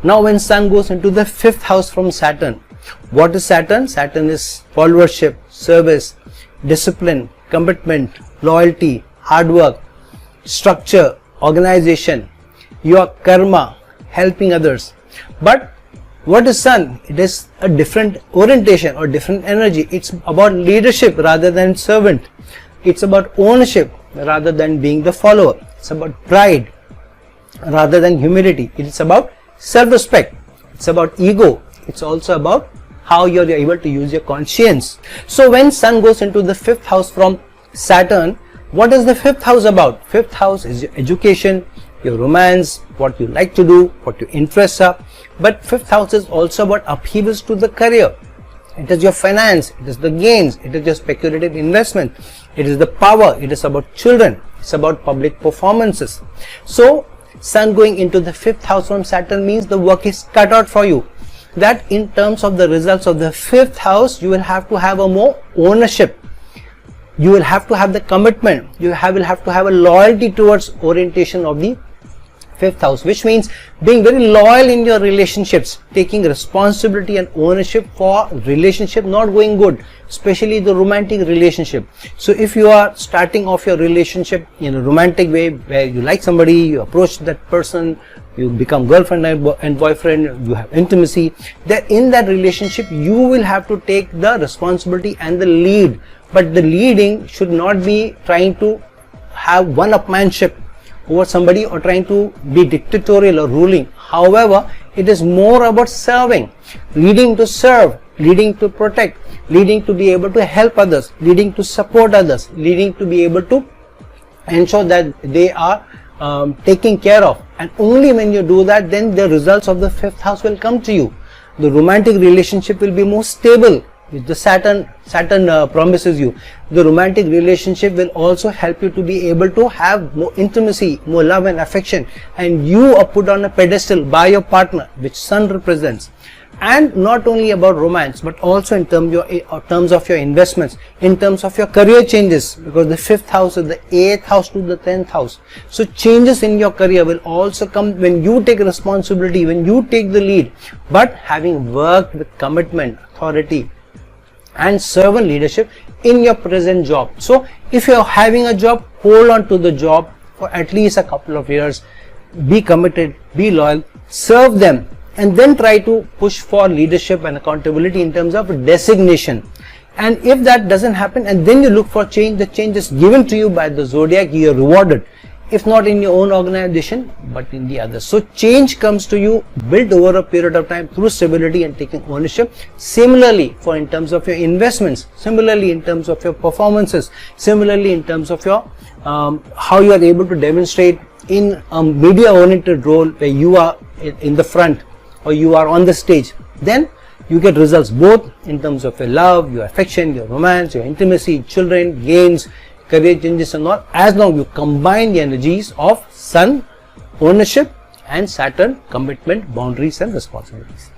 Now when Sun goes into the 5th house from Saturn, what is Saturn? Saturn is followership, service, discipline, commitment, loyalty, hard work, structure, organization, your karma, helping others. But what is Sun? It is a different orientation or different energy. It's about leadership rather than servant. It's about ownership rather than being the follower. It's about pride rather than humility. It's about self-respect. It's about ego. It's also about how you're able to use your conscience. So when Sun goes into the 5th house from Saturn, what is the 5th house about? 5th house is your education, your romance, what you like to do, what your interests are. But 5th house is also about upheavals to the career. It is your finance, it is the gains, it is your speculative investment, it is the power, it is about children, it's about public performances. So Sun going into the 5th house from Saturn means the work is cut out for you. That in terms of the results of the 5th house, you will have to have a more ownership. You will have to have the commitment. You will have to have a loyalty towards orientation of the 5th house, which means being very loyal in your relationships, taking responsibility and ownership for relationship not going good, especially the romantic relationship. So if you are starting off your relationship in a romantic way, where you like somebody, you approach that person, you become girlfriend and boyfriend, you have intimacy, that in that relationship you will have to take the responsibility and the lead. But the leading should not be trying to have one-upmanship over somebody or trying to be dictatorial or ruling. However, it is more about serving, leading to serve, leading to protect, leading to be able to help others, leading to support others, leading to be able to ensure that they are taken care of. And only when you do that, then the results of the 5th house will come to you. The romantic relationship will be more stable, which the Saturn promises you. The romantic relationship will also help you to be able to have more intimacy, more love and affection, and you are put on a pedestal by your partner, which Sun represents. And not only about romance, but also in terms of your investments, in terms of your career changes, because the 5th house is the 8th house to the 10th house. So changes in your career will also come when you take responsibility, when you take the lead, but having worked with commitment, authority and servant leadership in your present job. So if you're having a job, hold on to the job for at least a couple of years, be committed, be loyal, serve them, and then try to push for leadership and accountability in terms of designation. And if that doesn't happen, and then you look for change, the change is given to you by the zodiac, you are rewarded, if not in your own organization, but in the others. So change comes to you, built over a period of time through stability and taking ownership. Similarly, for in terms of your investments, similarly in terms of your performances, similarly in terms of your how you are able to demonstrate in a media oriented role where you are in the front or you are on the stage, then you get results both in terms of your love, your affection, your romance, your intimacy, children, gains, career changes and all, as long you combine the energies of Sun, ownership, and Saturn, commitment, boundaries and responsibilities.